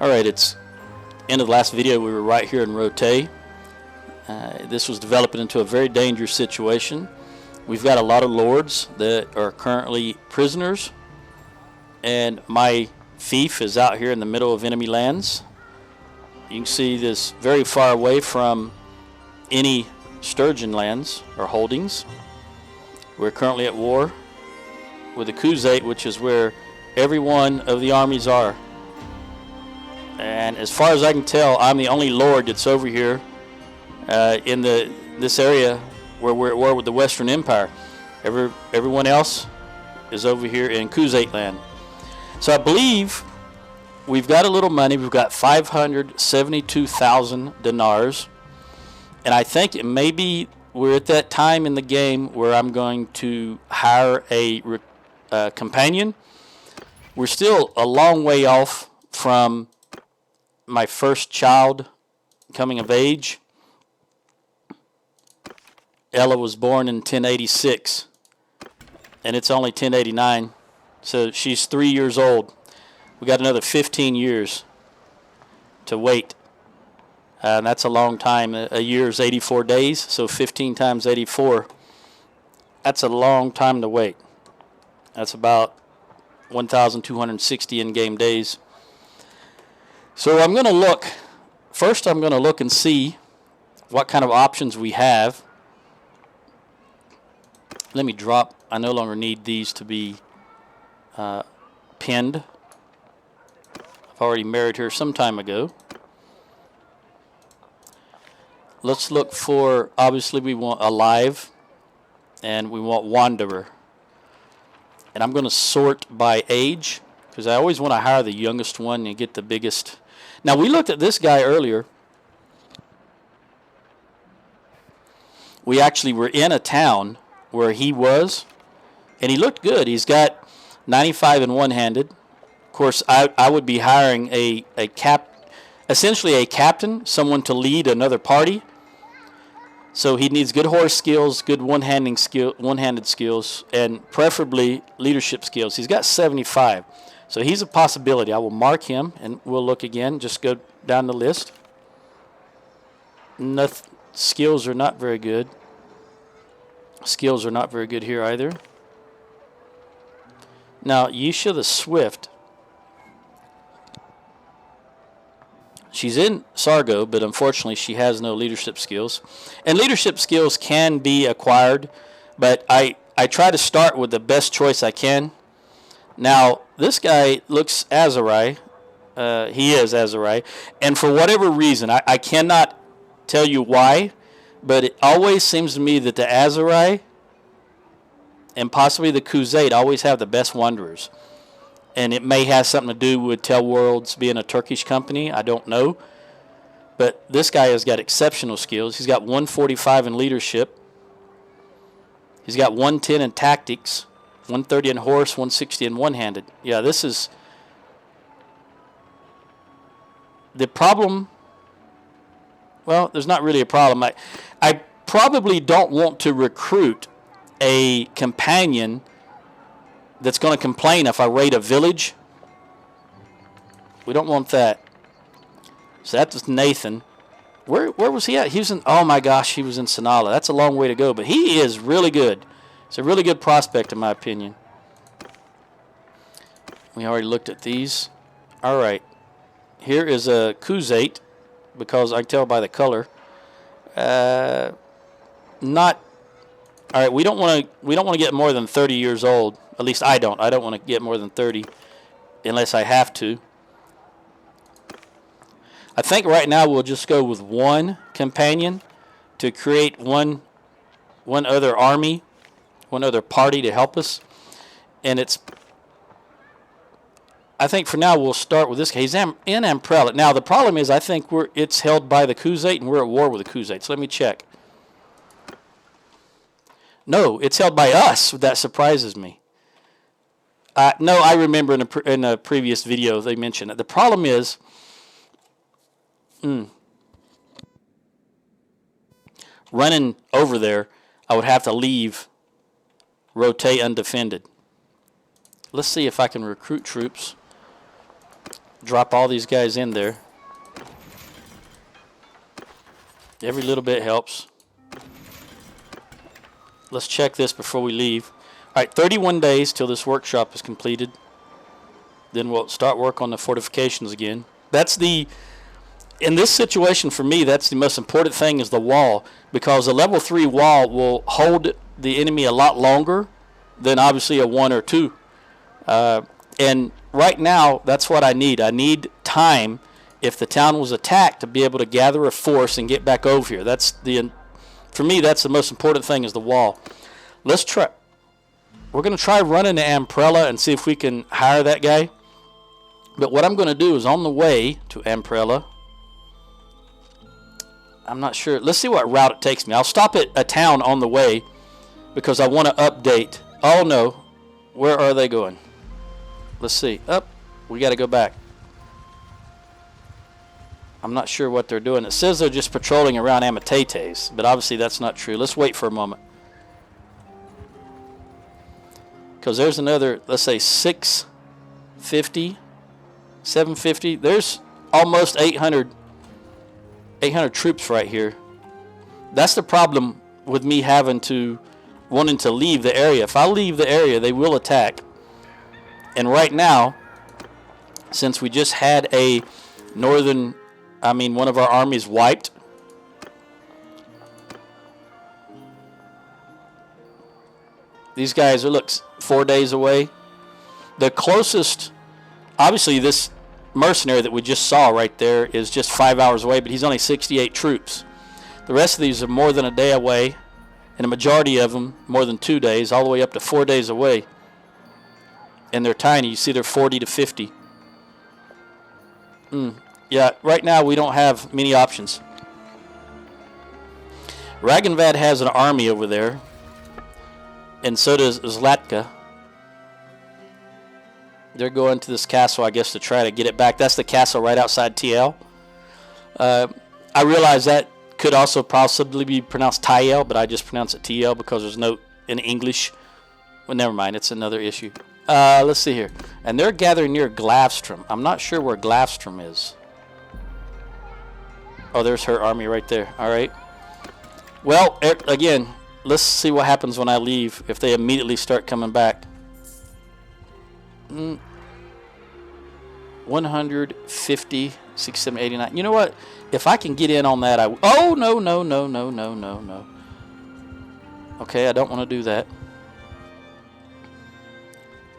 Alright, it's end of the last video. We were right here in Rote. This was developing into a very dangerous situation. We've got a lot of lords that are currently prisoners, and my fief is out here in the middle of enemy lands. You can see this very far away from any Sturgian lands or holdings. We're currently at war with the Crusade, which is where every one of the armies are. And as far as I can tell, I'm the only lord that's over here in this area where we're at war with the Western Empire. Everyone else is over here in Crusade land. So I believe we've got a little money. We've got 572,000 dinars. And I think it may be we're at that time in the game where I'm going to hire a companion. We're still a long way off from my first child coming of age. Ella was born in 1086, and it's only 1089, so she's 3 years old. We got another 15 years to wait, and that's a long time. A year is 84 days, so 15 times 84, that's a long time to wait. That's about 1,260 in-game days. So I'm going to look. First, I'm going to look and see what kind of options we have. Let me drop. I no longer need these to be pinned. I've already married her some time ago. Let's look for, obviously we want alive, and we want wanderer. And I'm going to sort by age, because I always want to hire the youngest one and get the biggest. Now, we looked at this guy earlier. We actually were in a town where he was, and he looked good. He's got 95 in one-handed. Of course, I would be hiring essentially a captain, someone to lead another party. So he needs good horse skills, good one-handed skills, and preferably leadership skills. He's got 75, so he's a possibility. I will mark him, and we'll look again. Just go down the list. Skills are not very good. Skills are not very good here either. Now, Yisha the Swift. She's in Sargo, but unfortunately she has no leadership skills. And leadership skills can be acquired, but I try to start with the best choice I can. Now, this guy looks Azarai. He is Azarai. And for whatever reason, I cannot tell you why, but it always seems to me that the Azarai and possibly the Crusade always have the best wanderers. And it may have something to do with Tell Worlds being a Turkish company. I don't know. But this guy has got exceptional skills. He's got 145 in leadership. He's got 110 in tactics, 130 in horse, 160 in one-handed. Yeah, this is the problem. Well, there's not really a problem. I probably don't want to recruit a companion that's going to complain if I raid a village. We don't want that. So that's Nathan. Where was he at? He was in, oh my gosh, he was in Sanala. That's a long way to go, but he is really good. It's a really good prospect in my opinion. We already looked at these. All right. Here is a Kuzate, because I can tell by the color. Not all right. We don't want to get more than 30 years old. At least I don't. I don't want to get more than 30 unless I have to. I think right now we'll just go with one companion to create one other army, one other party to help us. And I think for now we'll start with this guy. He's in Amprella. Now the problem is I think it's held by the Crusade and we're at war with the Crusade. So let me check. No, it's held by us. That surprises me. No, I remember in a previous video they mentioned it. The problem is, running over there, I would have to leave Rote undefended. Let's see if I can recruit troops. Drop all these guys in there. Every little bit helps. Let's check this before we leave. All right, 31 days till this workshop is completed. Then we'll start work on the fortifications again. In this situation for me, that's the most important thing is the wall, because a level 3 wall will hold the enemy a lot longer than obviously a 1 or 2. And right now, that's what I need. I need time, if the town was attacked, to be able to gather a force and get back over here. For me, that's the most important thing is the wall. Let's try. We're going to try running to Amprella and see if we can hire that guy. But what I'm going to do is on the way to Amprella, I'm not sure. Let's see what route it takes me. I'll stop at a town on the way because I want to update. Oh, no. Where are they going? Let's see. We got to go back. I'm not sure what they're doing. It says they're just patrolling around Amitetes, but obviously that's not true. Let's wait for a moment. Because there's another, let's say 650, 750. There's almost 800 troops right here. That's the problem with me wanting to leave the area. If I leave the area, they will attack. And right now, since we just had one of our armies wiped. These guys are, 4 days away. The closest, obviously this mercenary that we just saw right there is just 5 hours away, but he's only 68 troops. The rest of these are more than a day away, and a majority of them more than 2 days, all the way up to 4 days away. And they're tiny. You see they're 40 to 50. Yeah, right now we don't have many options. Ragenvad has an army over there, and so does Zlatka. They're going to this castle, I guess, to try to get it back. That's the castle right outside TL. I realize that could also possibly be pronounced Tyel, but I just pronounce it TL because there's no in English. Well, never mind. It's another issue. Let's see here. And they're gathering near Glavstrom. I'm not sure where Glavstrom is. Oh, there's her army right there. All right. Well, again, let's see what happens when I leave, if they immediately start coming back. 150, 67, 89. You know what? If I can get in on that, oh, no. Okay, I don't want to do that.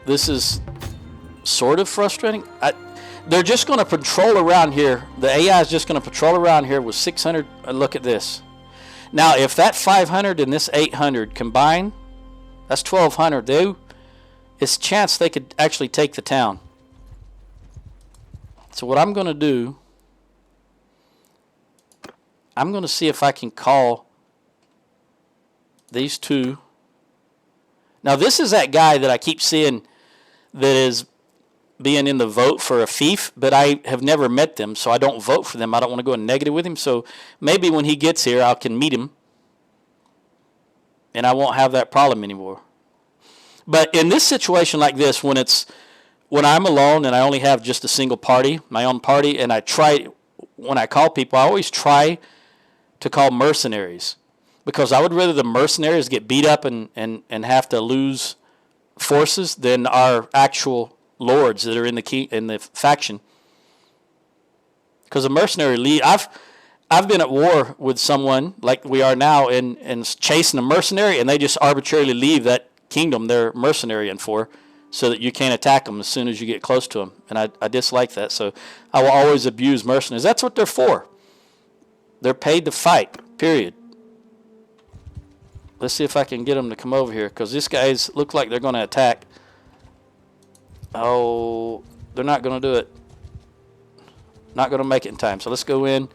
This is sort of frustrating. They're just going to patrol around here. The AI is just going to patrol around here with 600. Look at this. Now, if that 500 and this 800 combine, that's 1,200. It's a chance they could actually take the town. So what I'm going to do, I'm going to see if I can call these two. Now, this is that guy that I keep seeing that is being in the vote for a fief, but I have never met them, so I don't vote for them. I don't want to go in negative with him, so maybe when he gets here, I can meet him, and I won't have that problem anymore. But in this situation like this, when I'm alone and I only have just a single party, my own party, and when I call people, I always try to call mercenaries, because I would rather the mercenaries get beat up and have to lose forces than our actual lords that are in the faction. Because a mercenary lead, I've been at war with someone like we are now and chasing a mercenary, and they just arbitrarily leave that kingdom they're mercenary for, so that you can't attack them as soon as you get close to them. And I dislike that, so I will always abuse mercenaries. That's what they're for. They're paid to fight, period. Let's see if I can get them to come over here, because these guys look like they're going to attack. Oh, they're not going to do it. Not going to make it in time. So let's go in,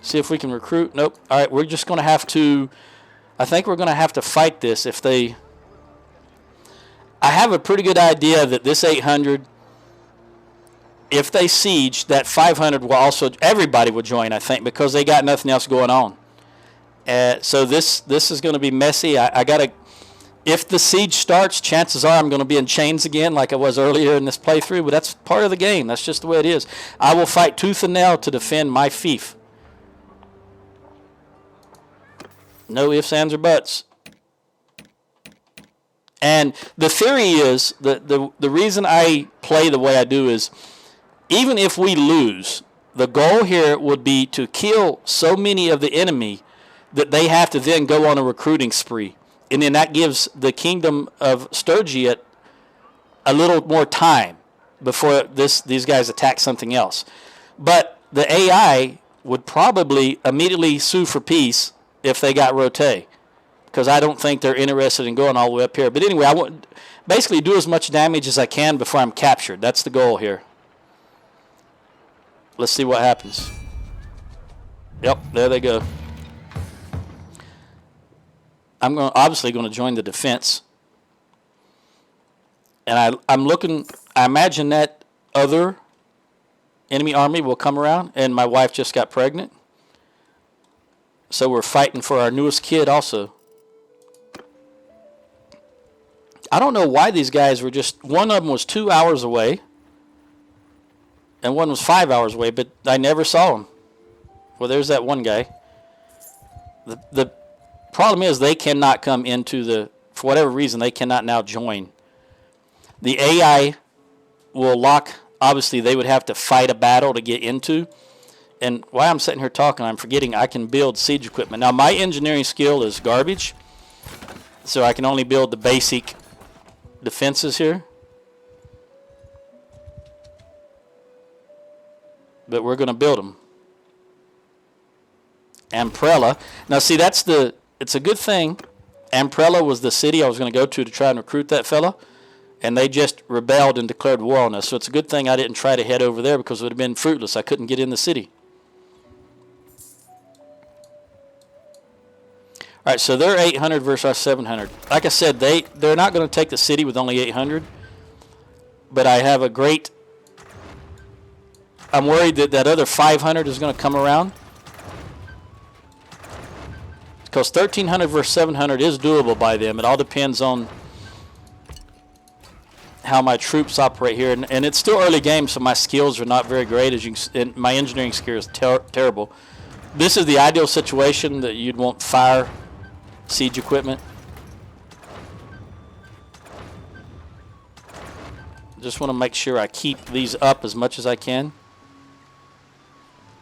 see if we can recruit. Nope. All right, we're just going to have to, I think we're going to have to fight this if they, I have a pretty good idea that this 800, if they siege, that 500 will also, everybody will join, I think, because they got nothing else going on. So this is going to be messy. I got to, If the siege starts, chances are I'm going to be in chains again like I was earlier in this playthrough, but that's part of the game. That's just the way it is. I will fight tooth and nail to defend my fief. No ifs, ands, or buts. And the theory is, the reason I play the way I do is, even if we lose, the goal here would be to kill so many of the enemy that they have to then go on a recruiting spree. And then that gives the kingdom of Sturgia a little more time before these guys attack something else. But the AI would probably immediately sue for peace if they got rotate, because I don't think they're interested in going all the way up here. But anyway, I want basically do as much damage as I can before I'm captured. That's the goal here. Let's see what happens. Yep, there they go. I'm obviously going to join the defense. And I'm looking, I imagine that other enemy army will come around, and my wife just got pregnant. So we're fighting for our newest kid also. I don't know why these guys were just, one of them was 2 hours away, and one was 5 hours away, but I never saw him. Well, there's that one guy. The problem is they cannot come into the, for whatever reason, they cannot now join. The AI will lock, obviously they would have to fight a battle to get into. And while I'm sitting here talking, I'm forgetting I can build siege equipment. Now, my engineering skill is garbage, so I can only build the basic defenses here. But we're going to build them. Amprella. Now, see, it's a good thing. Amprella was the city I was going to go to try and recruit that fella, and they just rebelled and declared war on us. So it's a good thing I didn't try to head over there, because it would have been fruitless. I couldn't get in the city. All right, so they're 800 versus our 700. Like I said, they're not going to take the city with only 800, but I have a great... I'm worried that that other 500 is going to come around, because 1,300 versus 700 is doable by them. It all depends on how my troops operate here. And it's still early game, so my skills are not very great. As you can, my engineering skill is terrible. This is the ideal situation that you'd want fire siege equipment. Just want to make sure I keep these up as much as I can.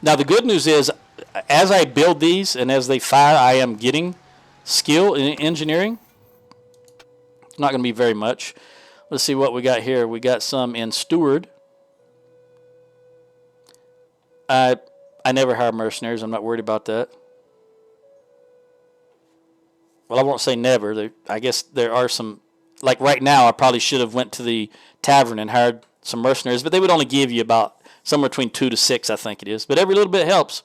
Now, the good news is, as I build these and as they fire, I am getting skill in engineering. It's not going to be very much. Let's see what we got here. We got some in steward. I never hire mercenaries. I'm not worried about that. Well, I won't say never. I guess there are some, like right now, I probably should have went to the tavern and hired some mercenaries, but they would only give you about somewhere between 2 to 6, I think it is. But every little bit helps.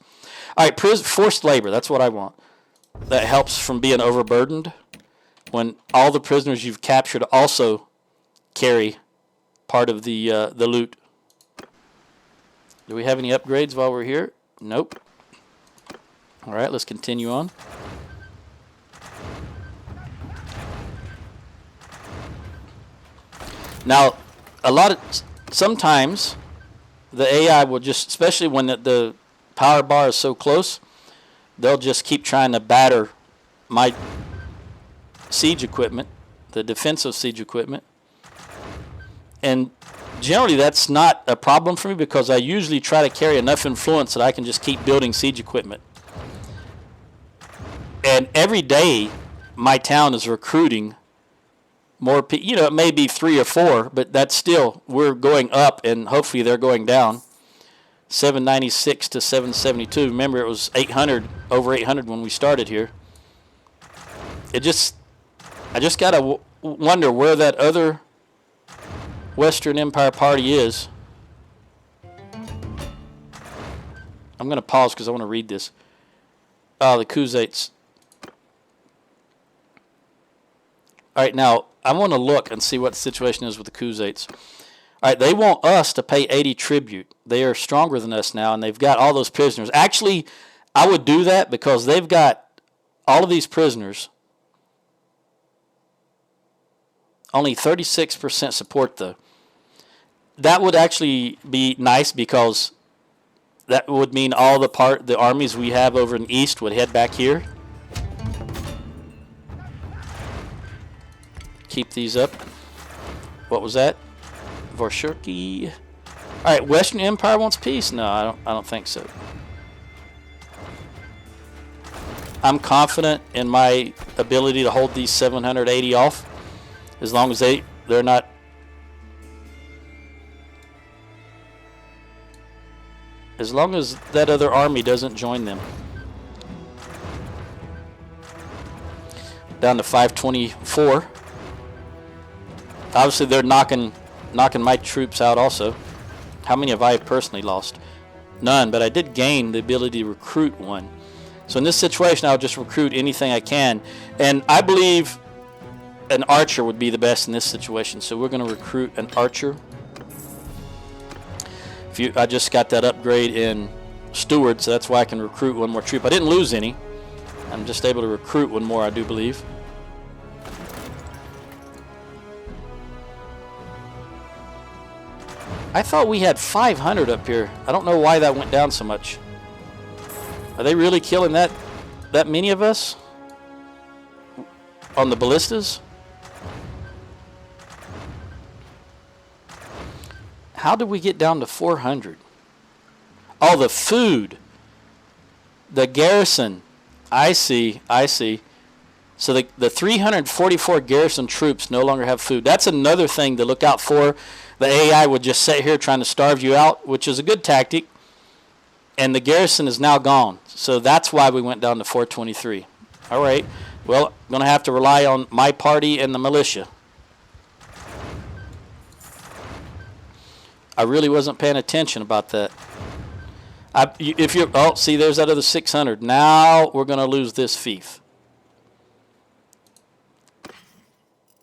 All right, forced labor. That's what I want. That helps from being overburdened when all the prisoners you've captured also carry part of the loot. Do we have any upgrades while we're here? Nope. All right, let's continue on. Now, sometimes the AI will just, especially when the power bar is so close, they'll just keep trying to batter my siege equipment, the defensive siege equipment. And generally that's not a problem for me, because I usually try to carry enough influence that I can just keep building siege equipment. And every day my town is recruiting more people. You know, it may be 3 or 4, but that's still, we're going up, and hopefully they're going down. 796 to 772. Remember, it was 800, over 800 when we started here. I just gotta wonder where that other Western Empire party is. I'm gonna pause because I want to read this. Oh, the Khuzaits. All right, now I want to look and see what the situation is with the Khuzaits. All right, they want us to pay 80 tribute. They are stronger than us now, and they've got all those prisoners. Actually, I would do that because they've got all of these prisoners. Only 36% support, though. That would actually be nice because that would mean all the armies we have over in the east would head back here. Keep these up. What was that? Vorshurki. All right, Western Empire wants peace? No, I don't think so. I'm confident in my ability to hold these 780 off, as long as they're not. As long as that other army doesn't join them. Down to 524. Obviously, they're knocking my troops out also. How many have I personally lost? None, but I did gain the ability to recruit one. So in this situation, I'll just recruit anything I can. And I believe an archer would be the best in this situation. So we're going to recruit an archer. I just got that upgrade in Steward, so that's why I can recruit one more troop. I didn't lose any. I'm just able to recruit one more, I do believe. I thought we had 500 up here. I don't know why that went down so much. Are they really killing that many of us on the ballistas? How did we get down to 400? Oh, the food. The garrison. I see. So the 344 garrison troops no longer have food. That's another thing to look out for. The AI would just sit here trying to starve you out, which is a good tactic. And the garrison is now gone. So that's why we went down to 423. All right. Well, I'm going to have to rely on my party and the militia. I really wasn't paying attention about that. See, there's that other 600. Now we're going to lose this fief.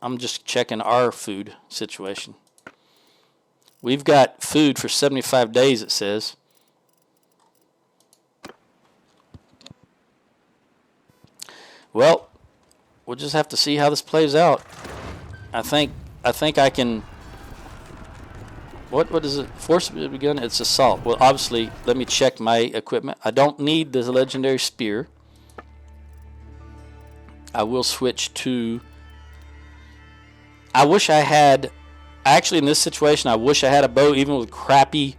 I'm just checking our food situation. We've got food for 75 days, it says. Well, we'll just have to see how this plays out. I think I can. What is it? Forcibly begun? It's assault. Well, obviously, let me check my equipment. I don't need the legendary spear. I will switch to. I wish I had. Actually, in this situation, I wish I had a bow, even with crappy.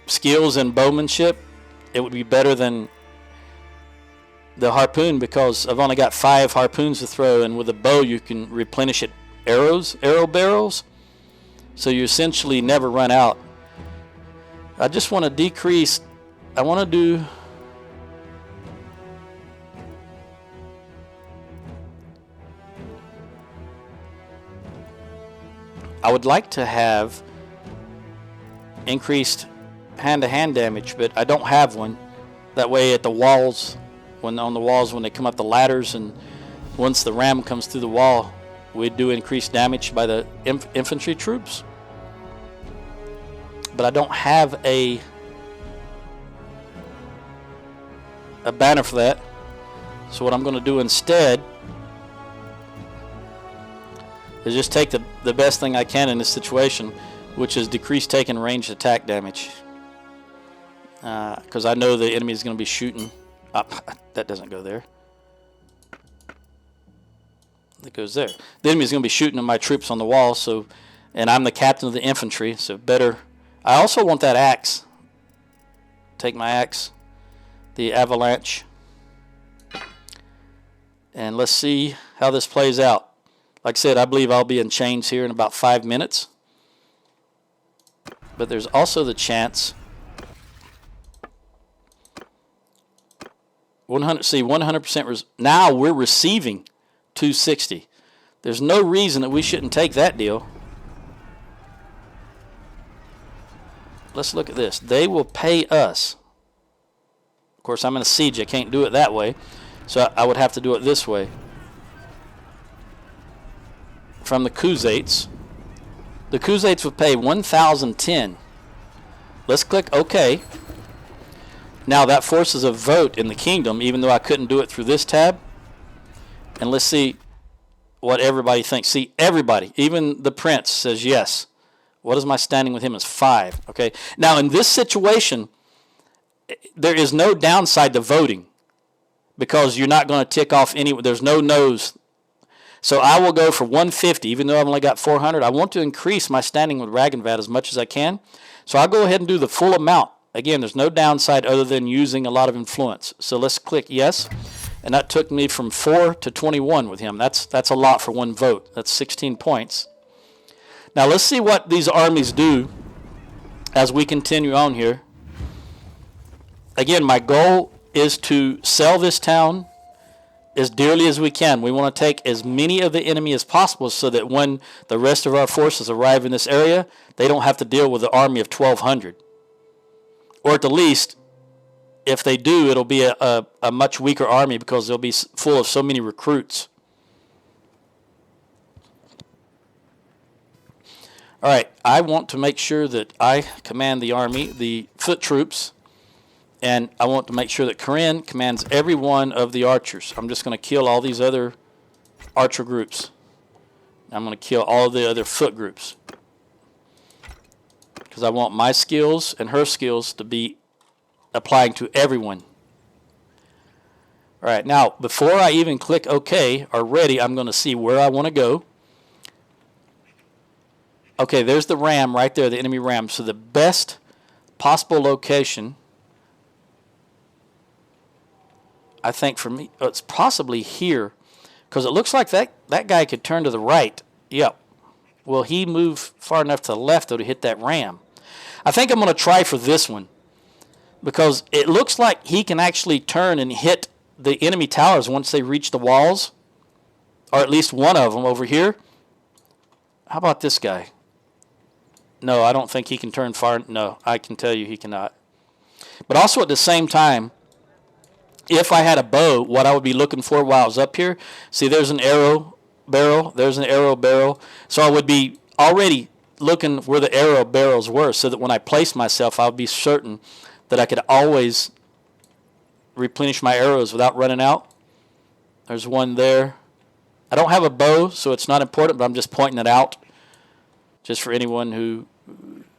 Skills and bowmanship. It would be better than the harpoon, because I've only got 5 harpoons to throw, and with a bow you can replenish it arrow barrels, so you essentially never run out. I just want to decrease. I want to do. I would like to have increased hand-to-hand damage, but I don't have one. That way at the walls, when they come up the ladders, and once the ram comes through the wall, we do increased damage by the infantry troops. But I don't have a banner for that. So what I'm going to do instead is just take the best thing I can in this situation, which is decrease taking ranged attack damage. Because I know the enemy is going to be shooting. That doesn't go there. It goes there. The enemy is going to be shooting at my troops on the wall, and I'm the captain of the infantry, so better. I also want that axe. Take my axe, the avalanche, and let's see how this plays out. Like I said, I believe I'll be in chains here in about 5 minutes. But there's also the chance. 100%. Now we're receiving 260. There's no reason that we shouldn't take that deal. Let's look at this. They will pay us. Of course, I'm in a siege. I can't do it that way. So I would have to do it this way. From the Khuzaits. The Khuzaits would pay 1,010. Let's click OK. Now that forces a vote in the kingdom, even though I couldn't do it through this tab. And let's see what everybody thinks. See, everybody, even the prince, says yes. What is my standing with him is 5. Okay. Now in this situation, there is no downside to voting because you're not going to tick off any. There's no no's. So I will go for 150, even though I've only got 400. I want to increase my standing with Ragnvad as much as I can. So I'll go ahead and do the full amount. Again, there's no downside other than using a lot of influence. So let's click yes. And that took me from 4 to 21 with him. That's a lot for one vote. That's 16 points. Now let's see what these armies do as we continue on here. Again, my goal is to sell this town as dearly as we can. We want to take as many of the enemy as possible so that when the rest of our forces arrive in this area, they don't have to deal with the army of 1,200. Or at the least, if they do, it'll be a much weaker army because they'll be full of so many recruits. All right, I want to make sure that I command the army, the foot troops, and I want to make sure that Corinne commands every one of the archers. I'm just going to kill all these other archer groups. I'm going to kill all the other foot groups because I want my skills and her skills to be applying to everyone. All right, now before I even click OK or ready, I'm going to see where I want to go. Okay, there's the ram right there, the enemy ram. So the best possible location, I think for me, it's possibly here because it looks like that guy could turn to the right. Yep. Will he move far enough to the left, though, to hit that ram? I think I'm going to try for this one because it looks like he can actually turn and hit the enemy towers once they reach the walls, or at least one of them over here. How about this guy? No, I don't think he can turn far. No, I can tell you he cannot. But also at the same time, if I had a bow, what I would be looking for while I was up here, see there's an arrow barrel, there's an arrow barrel. So I would be already looking where the arrow barrels were so that when I placed myself, I would be certain that I could always replenish my arrows without running out. There's one there. I don't have a bow, so it's not important, but I'm just pointing it out just for anyone who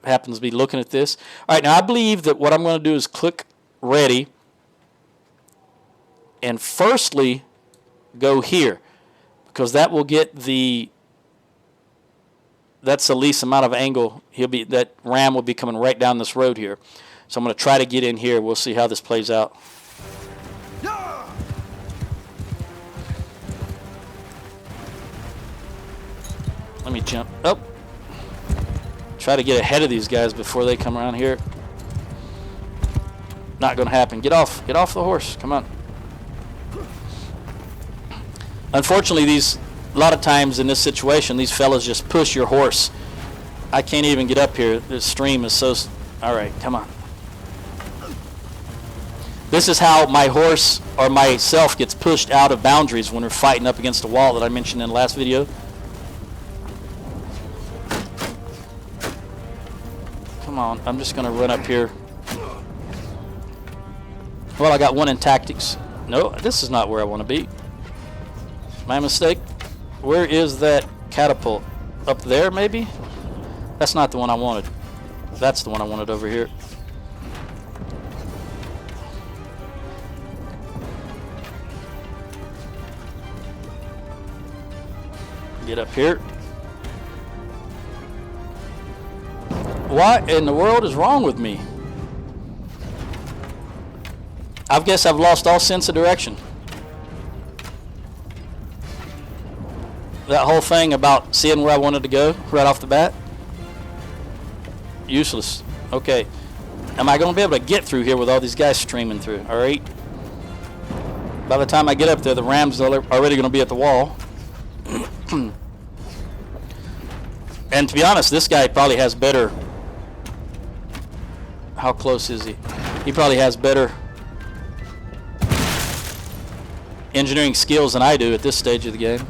happens to be looking at this. All right, now I believe that what I'm going to do is click ready and firstly go here because that will get that's the least amount of angle that ram will be coming right down this road here. So I'm going to try to get in here. We'll see how this plays out. Let me jump up. Try to get ahead of these guys before they come around here. Not going to happen. Get off the horse. Come on. Unfortunately, a lot of times in this situation, these fellas just push your horse. I can't even get up here. This stream is so... All right, come on. This is how my horse or myself gets pushed out of boundaries when we're fighting up against a wall that I mentioned in the last video. Come on, I'm just going to run up here. Well, I got one in tactics. No, this is not where I want to be. My mistake. Where is that catapult? Up there, maybe? That's not the one I wanted. That's the one I wanted over here. Get up here. What in the world is wrong with me? I guess I've lost all sense of direction. That whole thing about seeing where I wanted to go right off the bat, useless. Okay, am I going to be able to get through here with all these guys streaming through? All right. By the time I get up there, the rams are already going to be at the wall. And to be honest, this guy probably has better... How close is he? He probably has better engineering skills than I do at this stage of the game.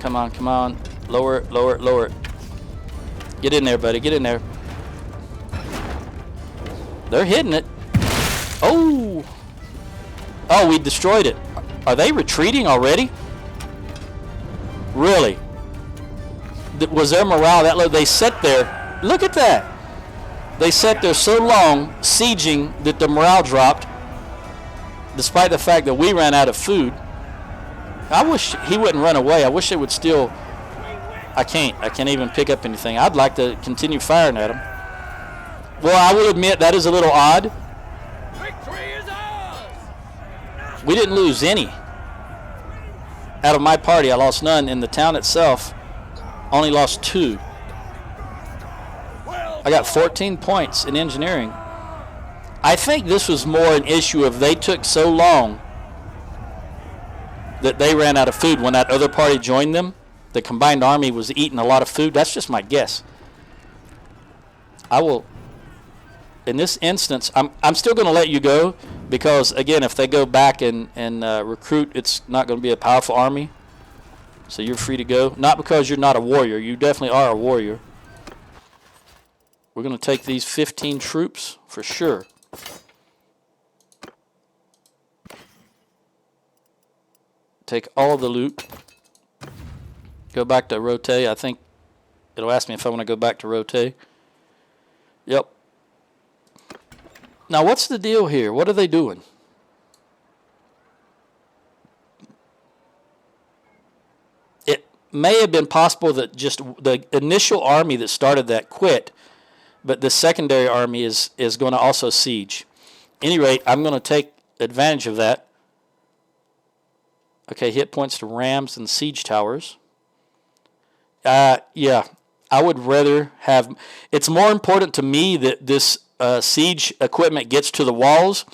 Come on, come on. Lower it, lower it, lower it. Get in there, buddy. Get in there. They're hitting it. Oh! Oh, we destroyed it. Are they retreating already? Really? Was their morale that low? They sat there. Look at that. They sat there so long, sieging, that the morale dropped, despite the fact that we ran out of food. I wish he wouldn't run away. I wish they would still... I can't even pick up anything. I'd like to continue firing at him. Well, I will admit that is a little odd. Victory is ours. We didn't lose any. Out of my party, I lost none. In the town itself, only lost 2. I got 14 points in engineering. I think this was more an issue of they took so long that they ran out of food when that other party joined them. The combined army was eating a lot of food. That's just my guess. I will, in this instance, I'm still going to let you go because, again, if they go back and recruit, it's not going to be a powerful army. So you're free to go. Not because you're not a warrior. You definitely are a warrior. We're going to take these 15 troops for sure. Take all the loot. Go back to Rote. I think it'll ask me if I want to go back to Rote. Yep. Now, what's the deal here? What are they doing? It may have been possible that just the initial army that started that quit, but the secondary army is going to also siege. At any rate, I'm going to take advantage of that. Okay, hit points to rams and siege towers. Yeah, I would rather have... It's more important to me that this siege equipment gets to the walls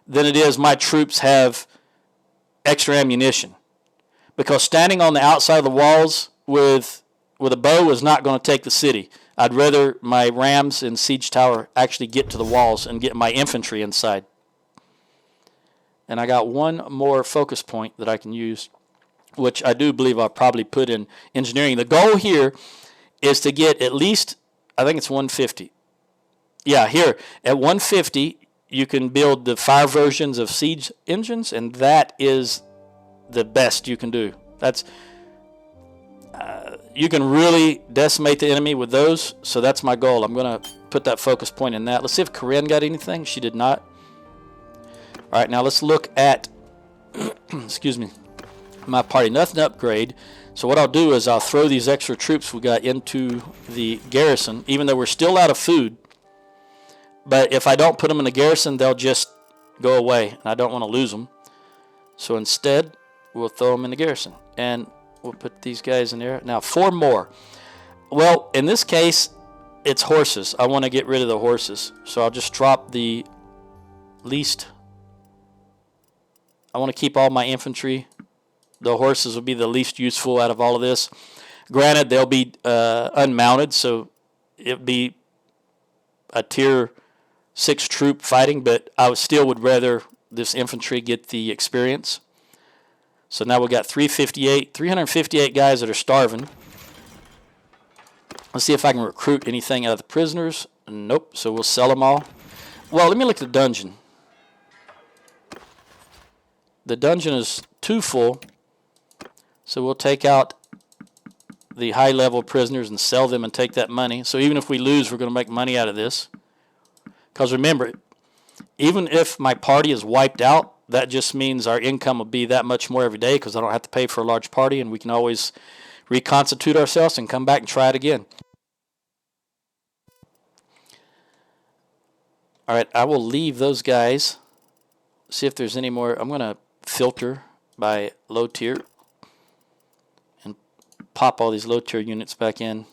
than it is my troops have extra ammunition. Because standing on the outside of the walls with a bow is not going to take the city. I'd rather my rams and siege tower actually get to the walls and get my infantry inside. And I got one more focus point that I can use, which I do believe I'll probably put in engineering. The goal here is to get at least, I think it's 150. Yeah, here, at 150, you can build the 5 versions of siege engines, and that is the best you can do. That's you can really decimate the enemy with those, so that's my goal. I'm going to put that focus point in that. Let's see if Corinne got anything. She did not. All right, now let's look at, excuse me, my party. Nothing to upgrade. So what I'll do is I'll throw these extra troops we got into the garrison, even though we're still out of food. But if I don't put them in the garrison, they'll just go away, and I don't want to lose them. So instead, we'll throw them in the garrison, and we'll put these guys in there. Now, 4 more. Well, in this case, it's horses. I want to get rid of the horses, so I'll just drop the least. I want to keep all my infantry. The horses will be the least useful out of all of this. Granted, they'll be unmounted, so it'll be a tier 6 troop fighting, but I still would rather this infantry get the experience. So now we got 358 guys that are starving. Let's see if I can recruit anything out of the prisoners. Nope, so we'll sell them all. Well, let me look at the dungeon. The dungeon is too full, so we'll take out the high-level prisoners and sell them and take that money. So even if we lose, we're going to make money out of this. Because remember, even if my party is wiped out, that just means our income will be that much more every day because I don't have to pay for a large party, and we can always reconstitute ourselves and come back and try it again. All right, I will leave those guys. See if there's any more. I'm going to filter by low tier and pop all these low tier units back in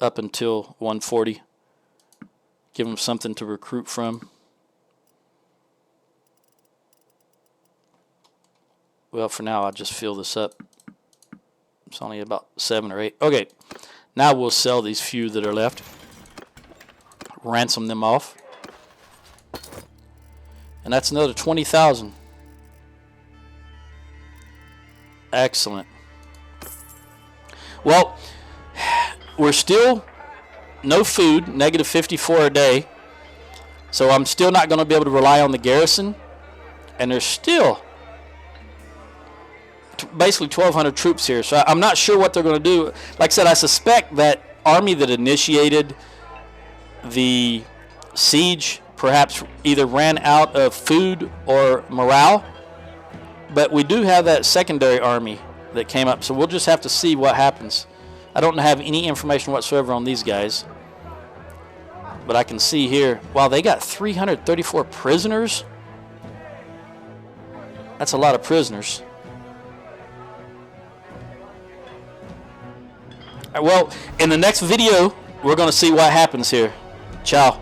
up until 140. Give them something to recruit from. Well, for now, I'll just fill this up. It's only about 7 or 8. Okay, now we'll sell these few that are left. Ransom them off. And that's another 20,000. Excellent. Well, we're still no food, negative 54 a day. So I'm still not going to be able to rely on the garrison. And there's still basically 1,200 troops here. So I'm not sure what they're going to do. Like I said, I suspect that army that initiated the siege perhaps either ran out of food or morale. But we do have that secondary army that came up. So we'll just have to see what happens. I don't have any information whatsoever on these guys. But I can see here, wow, they got 334 prisoners. That's a lot of prisoners. Well, in the next video, we're going to see what happens here. Ciao.